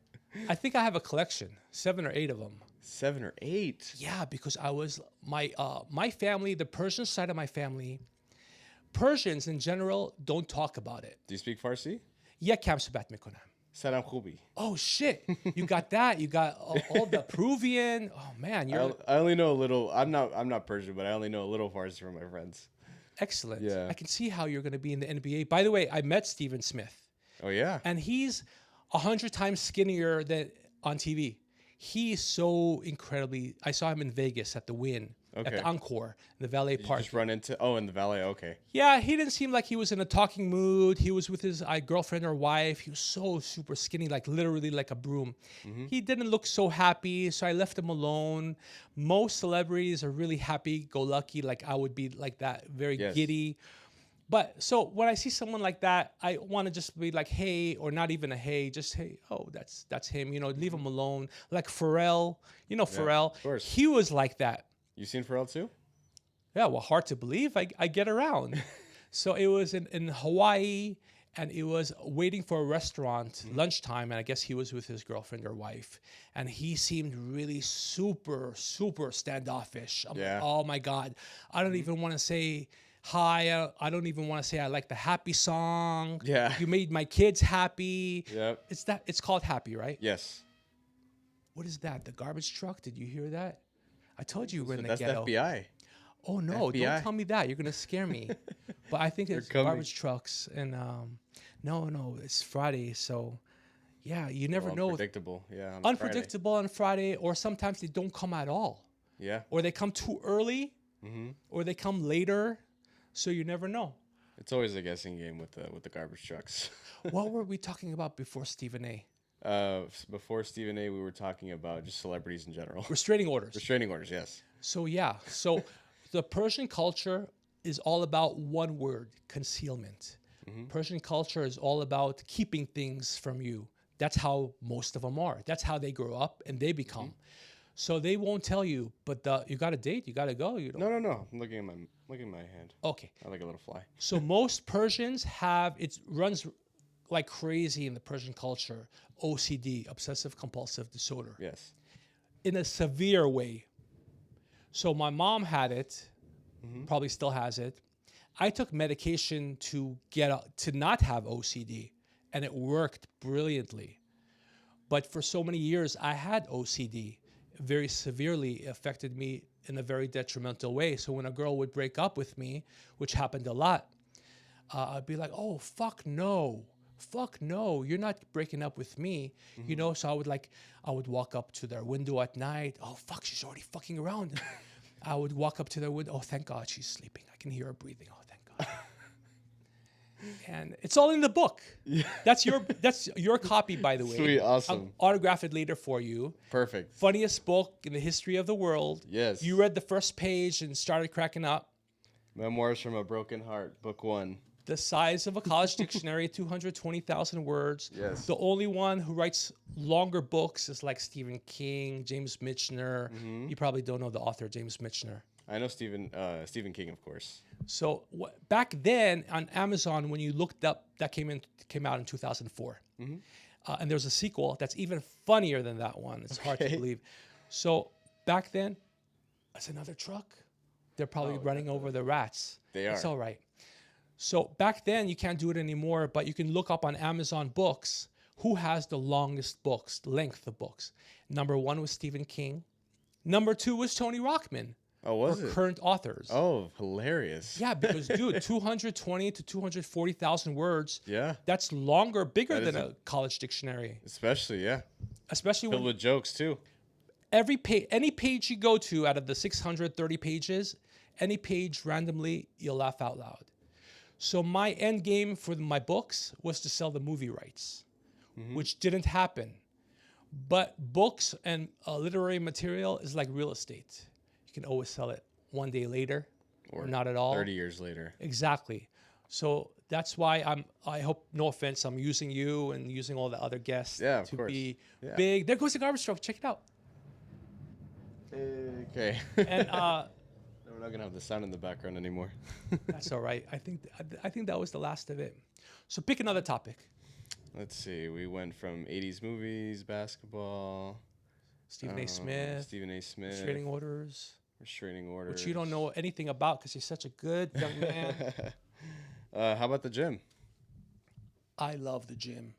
I think I have a collection, 7 or 8 of them. 7 or 8? Yeah, because I was, my family, the Persian side of my family, Persians in general don't talk about it. Do you speak Farsi? Yeah, kam sabat mikonam. Salam Khubi. Oh shit! You got that. You got all the Peruvian. Oh man, you're I only know a little. I'm not Persian, but I only know a little Farsi from my friends. excellent. Yeah. I can see how you're going to be in the NBA. By the way, I met Steven Smith, Oh yeah. and he's 100 times skinnier than on TV. He's so incredibly. I saw him in Vegas at the Wynn, at Okay. the Encore, in the Valet Did you Park. just run into? Oh, in the valet. Okay. Yeah, he didn't seem like he was in a talking mood. He was with his girlfriend or wife. He was so super skinny, like literally like a broom. He didn't look so happy, so I left him alone. Most celebrities are really happy-go-lucky, like I would be like that, very Yes. giddy. But so when I see someone like that, I want to just be like, hey, or not even a hey, just hey, oh, that's him. You know, leave him alone. Like Pharrell, you know Pharrell. of course. He was like that. You seen Pharrell too? Yeah, well, hard to believe. I get around. So it was in Hawaii, and it was waiting for a restaurant, lunchtime, and I guess he was with his girlfriend or wife, and he seemed really super, super standoffish. I'm Yeah. like, oh my God. I don't even want to say hi. I don't even want to say I like the happy song. Yeah. You made my kids happy. Yep. It's called Happy, right? Yes. What is that? The garbage truck? Did you hear that? I told you we're in the That's the ghetto. FBI. Oh no! FBI. Don't tell me that. You're gonna scare me. But I think it's coming. garbage trucks, and no, it's Friday, so yeah, you never Well, know. Unpredictable. Yeah. On Unpredictable on Friday, or sometimes they don't come at all, Friday. Yeah. or they come too early, or they come later, so you never know. It's always a guessing game with the garbage trucks. What were we talking about before Stephen A? Before Stephen A, we were talking about just celebrities in general. Restraining orders. Restraining orders. Yes. So yeah, so the Persian culture is all about one word: concealment. Persian culture is all about keeping things from you. That's how most of them are. That's how they grow up and they become. So they won't tell you, but you got a date, you got to go. You don't. No. I'm looking at my hand. Okay. I like a little fly. So most Persians it runs like crazy in the Persian culture. OCD, obsessive compulsive disorder, Yes. in a severe way. So my mom had it, probably still has it. I took medication to to not have OCD, and it worked brilliantly. But for so many years, I had OCD. Very severely affected me in a very detrimental way. So when a girl would break up with me, which happened a lot, I'd be like, oh, fuck no, you're not breaking up with me. You know, so I would walk up to their window at night. Oh, fuck, she's already fucking around. I would walk up to their window. Oh, thank God she's sleeping. I can hear her breathing. Oh, thank God. And it's all in the book. Yeah. That's your copy, by the way. Sweet, awesome. I'll autograph it later for you. Perfect. Funniest book in the history of the world. Yes. You read the first page and started cracking up. Memoirs from a Broken Heart, book 1. The size of a college dictionary, 220,000 words. Yes. The only one who writes longer books is like Stephen King, James Michener. You probably don't know the author, James Michener. I know Stephen King, of course. So back then on Amazon, when you looked up, that came out in 2004. And there's a sequel that's even funnier than that one. It's hard to believe. So back then, that's another truck. They're probably running over the rats. They are. It's all right. So back then, you can't do it anymore, but you can look up on Amazon Books who has the longest books, the length of books. Number 1 was Stephen King. Number 2 was Tony Rockman. Oh, was it? Current authors. Oh, hilarious. Yeah, because dude, 220 to 240,000 words. Yeah. That's bigger than a college dictionary. Especially, yeah. Especially Filled with jokes, too. any page you go to out of the 630 pages, any page randomly, you'll laugh out loud. So my end game for my books was to sell the movie rights, which didn't happen. But books and literary material is like real estate. You can always sell it one day later or not at all. 30 years later. Exactly. So that's why I hope, no offense, I'm using you and using all the other guests to be big. There goes the garbage truck. Check it out. Okay. And we're not gonna have the sound in the background anymore. that's all right. I think that was the last of it. So pick another topic. Let's see. We went from 80s movies, basketball. Stephen A. Smith. Restraining orders. Which you don't know anything about because you're such a good young man. How about the gym? I love the gym.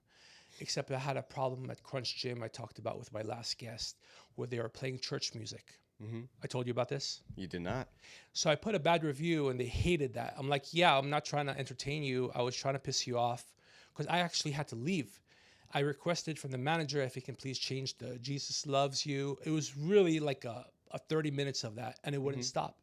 Except I had a problem at Crunch Gym I talked about with my last guest where they were playing church music. I told you about this? You did not. So I put a bad review and they hated that. I'm like, yeah, I'm not trying to entertain you. I was trying to piss you off because I actually had to leave. I requested from the manager if he can please change the Jesus Loves You. It was really like a 30 minutes of that and it wouldn't stop.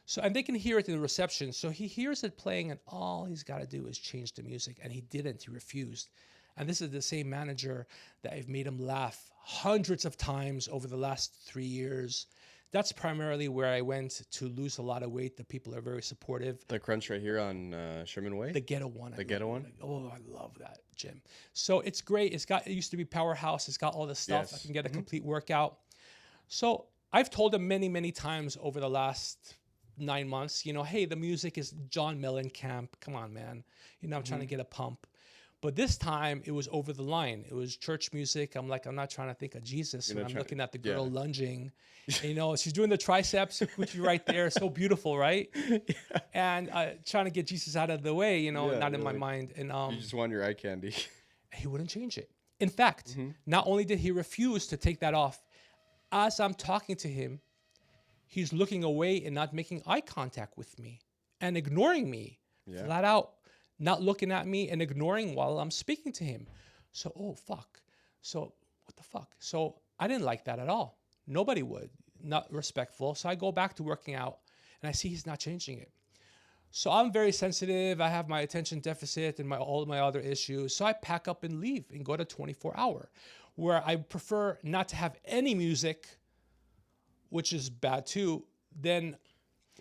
So, and they can hear it in the reception. So he hears it playing and all he's got to do is change the music. And he didn't, he refused. And this is the same manager that I've made him laugh hundreds of times over the last 3 years. That's primarily where I went to lose a lot of weight. The people are very supportive. The Crunch right here on Sherman Way? The ghetto one. The ghetto one? Oh, I love that gym. So it's great. It used to be Powerhouse. It's got all the stuff. Yes. I can get a complete workout. So I've told him many, many times over the last 9 months, hey, the music is John Mellencamp. Come on, man. I'm trying to get a pump. But this time it was over the line. It was church music. I'm like, I'm not trying to think of Jesus when I'm looking at the girl lunging. And, she's doing the triceps, which you right there, so beautiful, right? And trying to get Jesus out of the way, not in my mind. And you just want your eye candy. He wouldn't change it. In fact, not only did he refuse to take that off, as I'm talking to him, he's looking away and not making eye contact with me and ignoring me flat out. Not looking at me and ignoring while I'm speaking to him. So, oh, fuck. So, what the fuck? So, I didn't like that at all. Nobody would. Not respectful. So, I go back to working out and I see he's not changing it. So, I'm very sensitive. I have my attention deficit and all my other issues. So, I pack up and leave and go to 24-hour, where I prefer not to have any music, which is bad too. Then,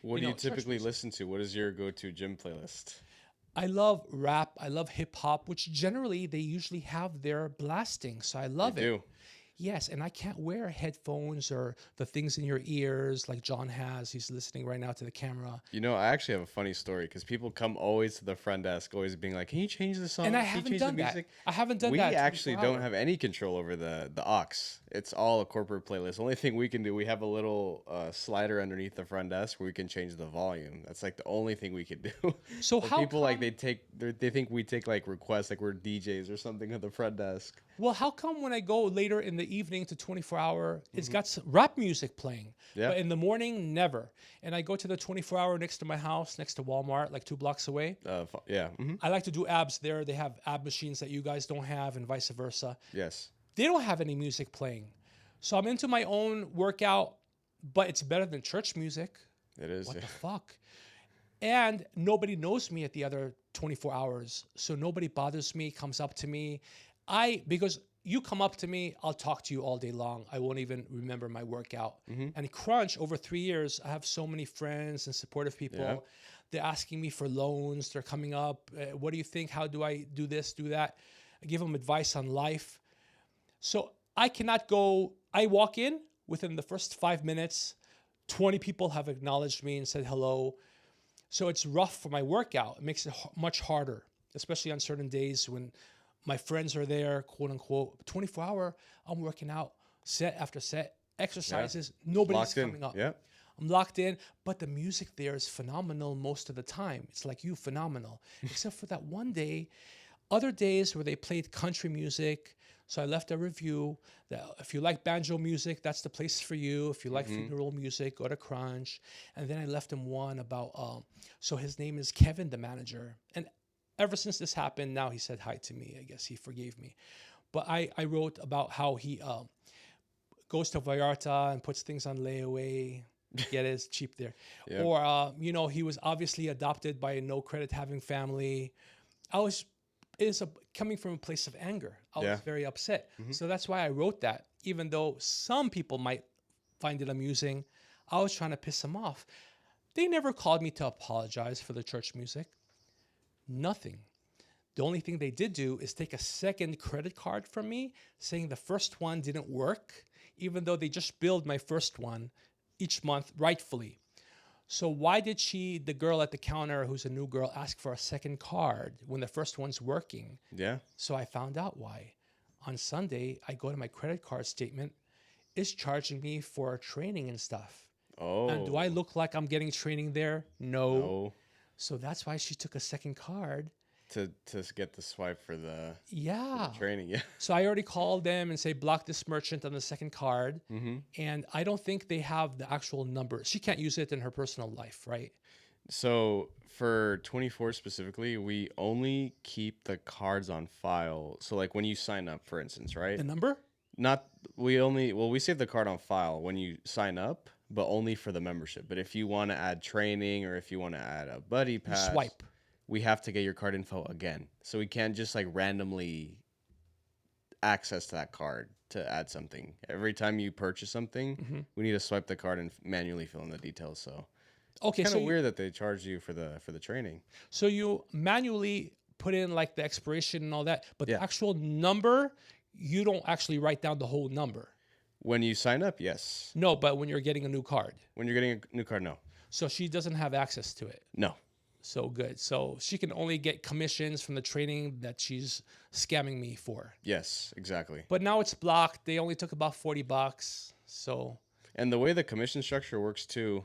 what do you typically listen to? What is your go-to gym playlist? I love rap. I love hip hop, which generally they usually have their blasting. So I love it. Yes, and I can't wear headphones or the things in your ears like John has. He's listening right now to the camera. I actually have a funny story because people come always to the front desk, always being like, "Can you change the song? And I haven't done that. I haven't done that. We actually don't have any control over the aux. It's all a corporate playlist. The only thing we can do, we have a little slider underneath the front desk where we can change the volume. That's like the only thing we can do. So how people they think we take like requests like we're DJs or something at the front desk. Well, how come when I go later in the evening to 24-hour, it's got some rap music playing, but in the morning, never. And I go to the 24-hour next to my house, next to Walmart, like 2 blocks away. I like to do abs there. They have ab machines that you guys don't have and vice versa. Yes. They don't have any music playing. So I'm into my own workout, but it's better than church music. It is. What the fuck? And nobody knows me at the other 24 hours. So nobody bothers me, comes up to me. Because you come up to me, I'll talk to you all day long. I won't even remember my workout. And Crunch, over 3 years, I have so many friends and supportive people. Yeah. They're asking me for loans. They're coming up. What do you think? How do I do this, do that? I give them advice on life. So I cannot go. I walk in within the first 5 minutes. 20 people have acknowledged me and said hello. So it's rough for my workout. It makes it much harder, especially on certain days when my friends are there, quote unquote. 24-hour, I'm working out set after set, exercises. Nobody's coming up. Yeah. I'm locked in, but the music there is phenomenal most of the time. It's like you, phenomenal. Except for that one day. Other days where they played country music. So I left a review that if you like banjo music, that's the place for you. If you like funeral music, go to Crunch. And then I left him one about, so his name is Kevin, the manager. And ever since this happened, now he said hi to me. I guess he forgave me. But I wrote about how he goes to Vallarta and puts things on layaway. Get it, it's cheap there. Yep. Or, he was obviously adopted by a no credit having family. It's coming from a place of anger. I was very upset. So that's why I wrote that. Even though some people might find it amusing, I was trying to piss them off. They never called me to apologize for the church music. Nothing. The only thing they did do is take a second credit card from me saying the first one didn't work, even though they just billed my first one each month rightfully. So why did the girl at the counter, who's a new girl, ask for a second card when the first one's working? Yeah. So I found out why. On Sunday, I go to my credit card statement. It's charging me for training and stuff. Oh. And do I look like I'm getting training there? No. So that's why she took a second card. to get the swipe for the training. Yeah. So I already called them and say block this merchant on the second card, and I don't think they have the actual number. She can't use it in her personal life, right? So for 24 specifically, we only keep the cards on file. So like when you sign up, for instance, right? The number? We save the card on file when you sign up, but only for the membership. But if you want to add training or if you want to add a buddy pass, Swipe. We have to get your card info again. So we can't just like randomly access that card to add something. Every time you purchase something, we need to swipe the card and manually fill in the details. So okay, it's kind of weird that they charge you for the training. So you manually put in like the expiration and all that, but the actual number, you don't actually write down the whole number. When you sign up, yes. No, but when you're getting a new card. When you're getting a new card, no. So she doesn't have access to it. No. So good. So she can only get commissions from the training that she's scamming me for. Yes, exactly. But now it's blocked. They only took about $40. So. And the way the commission structure works too,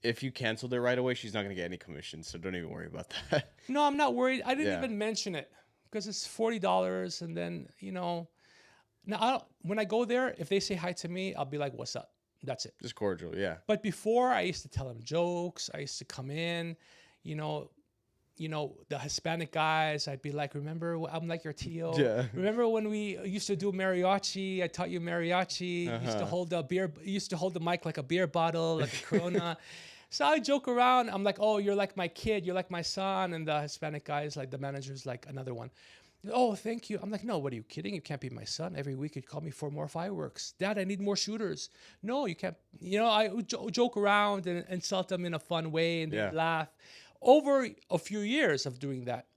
if you canceled it right away, she's not going to get any commission. So don't even worry about that. No, I'm not worried. I didn't even mention it because it's $40. And then, now when I go there, if they say hi to me, I'll be like, what's up? That's it. Just cordial, yeah. But before, I used to tell them jokes. I used to come in, the Hispanic guys. I'd be like, remember, I'm like your tío. Yeah. Remember when we used to do mariachi? I taught you mariachi. Used to hold the mic like a beer bottle, like a Corona. So I joke around. I'm like, oh, you're like my kid. You're like my son. And the Hispanic guys, like the manager's like another one. Oh, thank you. I'm like, no, what are you kidding? You can't be my son. Every week you'd call me for more fireworks. Dad, I need more shooters. No, you can't. I would joke around and insult them in a fun way and they'd laugh. Over a few years of doing that.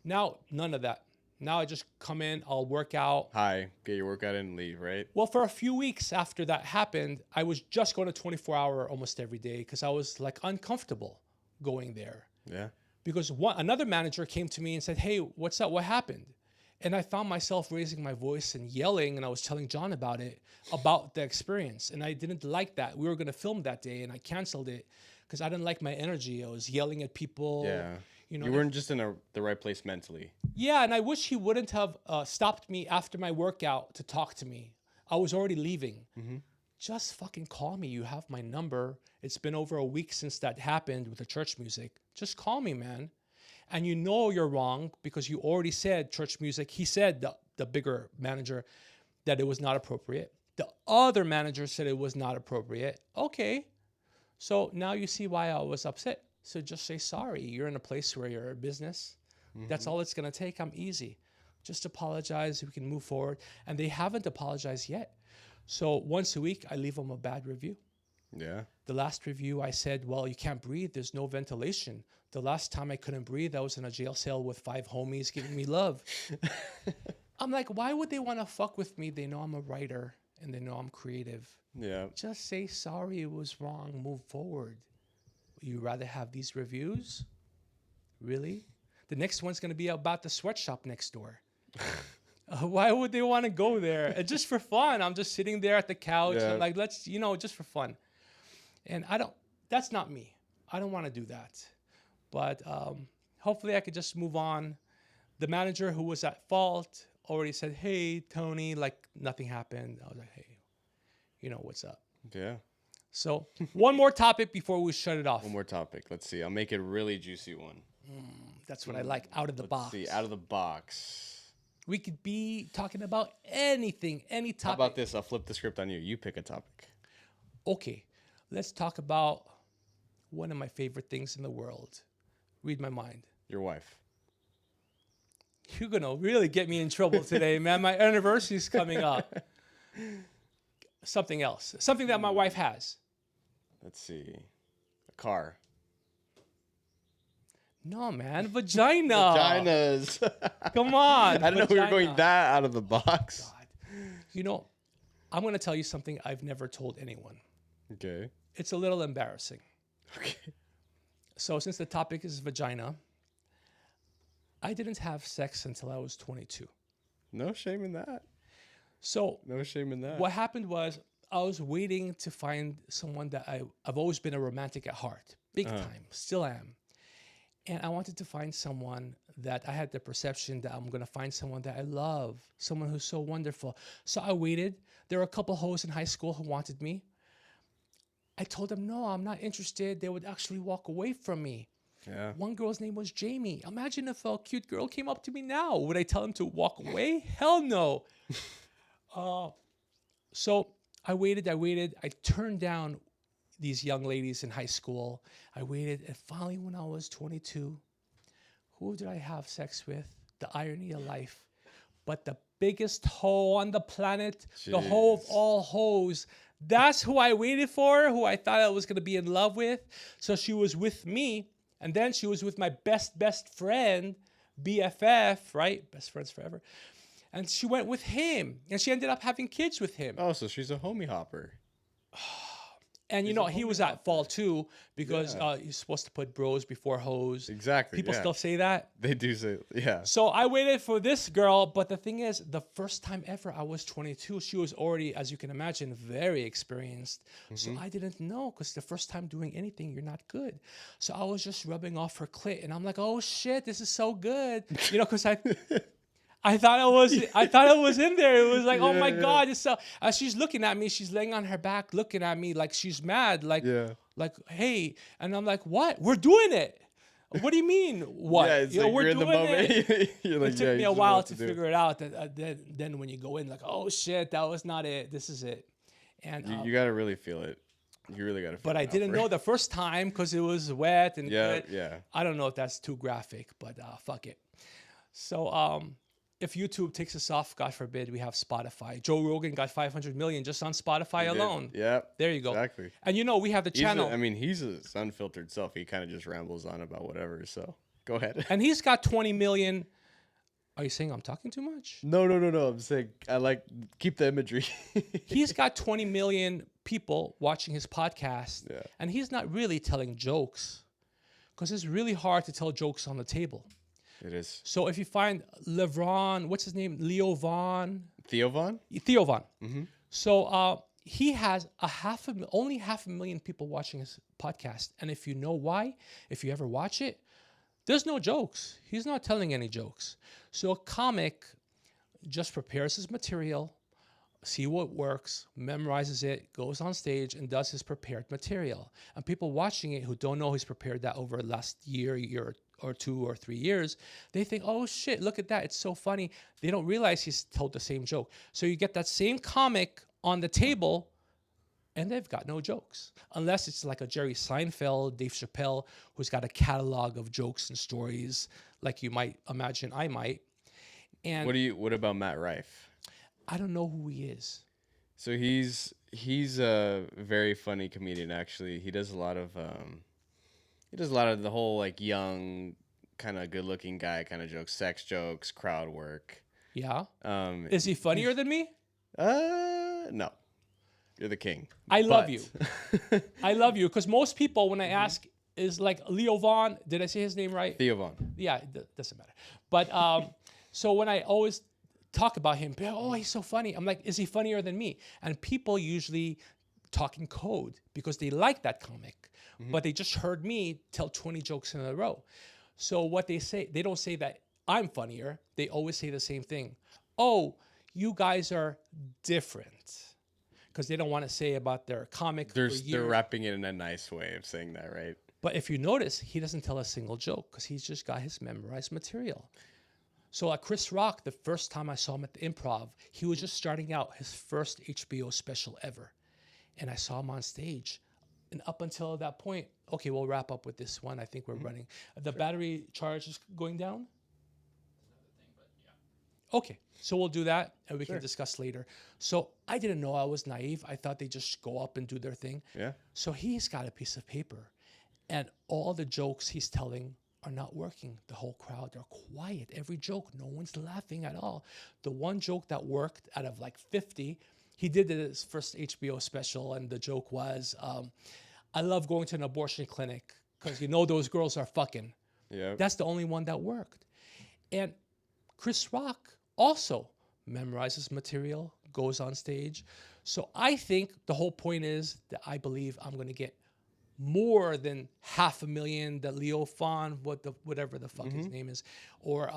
Now, none of that. Now I just come in, I'll work out. Hi, get your workout in and leave, right? Well, for a few weeks after that happened, I was just going to 24-hour almost every day because I was like uncomfortable going there. Yeah. Because another manager came to me and said, hey, what's up? What happened? And I found myself raising my voice and yelling, and I was telling John about the experience. And I didn't like that. We were going to film that day, and I canceled it because I didn't like my energy. I was yelling at people. Yeah. You weren't just in the right place mentally. Yeah, and I wish he wouldn't have stopped me after my workout to talk to me. I was already leaving. Just fucking call me. You have my number. It's been over a week since that happened with the church music. Just call me, man. And you're wrong because you already said church music. He said, the bigger manager, that it was not appropriate. The other manager said it was not appropriate. Okay. So now you see why I was upset. So just say sorry. You're in a place where you're a business. That's all it's going to take. I'm easy. Just apologize. We can move forward. And they haven't apologized yet. So once a week, I leave them a bad review. Yeah. The last review, I said, well, you can't breathe. There's no ventilation. The last time I couldn't breathe, I was in a jail cell with 5 homies giving me love. I'm like, why would they want to fuck with me? They know I'm a writer and they know I'm creative. Yeah. Just say, sorry, it was wrong. Move forward. You rather have these reviews? Really? The next one's going to be about the sweatshop next door. Why would they want to go there? And just for fun. I'm just sitting there at the couch. Yeah. And like, let's, just for fun. And that's not me. I don't want to do that. But hopefully I could just move on. The manager who was at fault already said, hey, Tony, like nothing happened. I was like, hey, what's up? Yeah. So one more topic before we shut it off. One more topic. Let's see. I'll make it a really juicy one. That's what I like. Out of the box. See, out of the box. We could be talking about anything, any topic. How about this? I'll flip the script on you. You pick a topic. Okay. Let's talk about one of my favorite things in the world. Read my mind. Your wife. You're going to really get me in trouble today, man. My anniversary's coming up. Something else. Something that my wife has. Let's see. A car. No, man. Vagina. Vaginas. Come on. I don't know we were going that out of the box. God. I'm going to tell you something I've never told anyone. Okay. It's a little embarrassing. Okay. So since the topic is vagina, I didn't have sex until I was 22. No shame in that. So no shame in that. What happened was I was waiting to find someone that I've always been a romantic at heart. Big time. Still am. And I wanted to find someone that I had the perception that I'm going to find someone that I love, someone who's so wonderful. So I waited. There were a couple hoes in high school who wanted me. I told them, no, I'm not interested. They would actually walk away from me. Yeah. One girl's name was Jamie. Imagine if a cute girl came up to me now. Would I tell him to walk away? Hell no. So I waited. I turned down these young ladies in high school. I waited. And finally, when I was 22, who did I have sex with? The irony of life. But the biggest hoe on the planet, Jeez. the hoe of all hoes. That's who I waited for, who I thought I was going to be in love with. So she was with me. And then she was with my best friend, BFF, right? Best friends forever. And she went with him. And she ended up having kids with him. Oh, so she's a homie hopper. And you know, he was at fault too, because he's supposed to put bros before hoes. Exactly. People still say that. They do say, yeah. So I waited for this girl, but the thing is, the first time ever I was 22, she was already, as you can imagine, very experienced. So I didn't know, because the first time doing anything, you're not good. So I was just rubbing off her clit, and I'm like, oh shit, this is so good, you know, because I thought it was in there. It was like, oh my God, it's so. As she's looking at me, she's laying on her back, looking at me like she's mad, like, hey, and I'm like, what? We're doing it. What do you mean, what? Yeah, it's like we're you're in the doing moment. it. You're like, It took me a just while what to do. figure it out. That then when you go in, like, oh shit, that was not it. This is it. And You gotta really feel it. You really gotta. but I didn't know the first time because it was wet and good. Yeah. I don't know if that's too graphic, but fuck it. So if YouTube takes us off, God forbid, we have Spotify. Joe Rogan got 500 million just on Spotify alone. Yeah. There you go. Exactly. And you know, we have the channel. He's his unfiltered self. He kind of just rambles on about whatever. So go ahead. And he's got 20 million. Are you saying I'm talking too much? No. I'm saying keep the imagery. He's got 20 million people watching his podcast. Yeah. And he's not really telling jokes, because it's really hard to tell jokes on the table. It is. So if you find LeVon, what's his name? Theo Von. Theo Von? Theo Von. So he has only 500,000 people watching his podcast. And if you know why, if you ever watch it, there's no jokes. He's not telling any jokes. So a comic just prepares his material, see what works, memorizes it, goes on stage and does his prepared material. And people watching it who don't know he's prepared that over the last year or 2 or 3 years, they think, oh shit, look at that, it's so funny. They don't realize he's told the same joke. So you get that same comic on the table and they've got no jokes. Unless it's like a Jerry Seinfeld, Dave Chappelle, who's got a catalog of jokes and stories like you might imagine I might. And what about Matt Rife? I don't know who he is. So he's a very funny comedian, actually. He does a lot of the whole like young, kind of good-looking guy kind of jokes, sex jokes, crowd work. Yeah. Is he funnier than me? No. You're the king. I love you. I love you, because most people, when I ask, is like Leo Vaughn. Did I say his name right? Theo Von. Yeah, it doesn't matter. But so when I always talk about him, oh, he's so funny. I'm like, is he funnier than me? And people usually talk in code because they like that comic, but they just heard me tell 20 jokes in a row. So what they say, they don't say that I'm funnier. They always say the same thing. Oh, you guys are different. Because they don't want to say about their comic. They're wrapping it in a nice way of saying that, right? But if you notice, he doesn't tell a single joke because he's just got his memorized material. So at Chris Rock, the first time I saw him at the Improv, he was just starting out his first HBO special ever. And I saw him on stage. And up until that point, okay, we'll wrap up with this one. I think we're running. The battery charge is going down? Okay, so we'll do that and we can discuss later. So I didn't know I was naive. I thought they just go up and do their thing. Yeah. So he's got a piece of paper and all the jokes he's telling are not working. The whole crowd are quiet. Every joke, no one's laughing at all. The one joke that worked out of like 50, he did his first HBO special and the joke was, I love going to an abortion clinic because you know those girls are fucking. Yeah. That's the only one that worked. And Chris Rock also memorizes material, goes on stage. So I think the whole point is that I believe I'm going to get more than 500,000 that Leo Fon, whatever the fuck his name is, or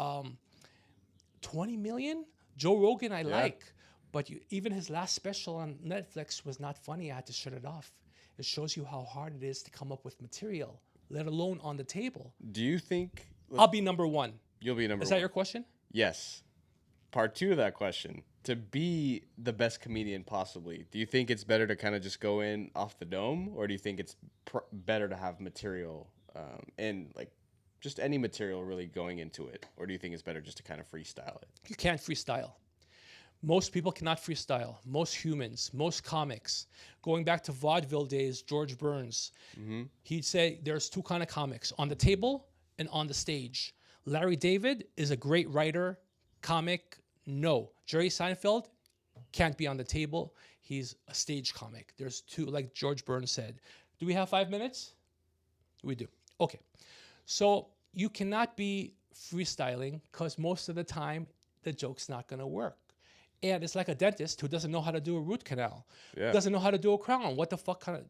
20 million. Joe Rogan, I like, but even his last special on Netflix was not funny. I had to shut it off. It shows you how hard it is to come up with material, let alone on the table. Do you think I'll be number one? You'll be number one. Is that your question? Yes. Part two of that question. To be the best comedian possibly, do you think it's better to kind of just go in off the dome, or do you think it's better to have material and like just any material really going into it, or do you think it's better just to kind of freestyle it? You can't freestyle. Most people cannot freestyle. Most humans, most comics. Going back to vaudeville days, George Burns, he'd say there's two kind of comics, on the table and on the stage. Larry David is a great writer, comic, no. Jerry Seinfeld can't be on the table. He's a stage comic. There's two, like George Burns said. Do we have 5 minutes? We do. Okay. So you cannot be freestyling because most of the time the joke's not going to work. And it's like a dentist who doesn't know how to do a root canal, doesn't know how to do a crown. What the fuck kind of,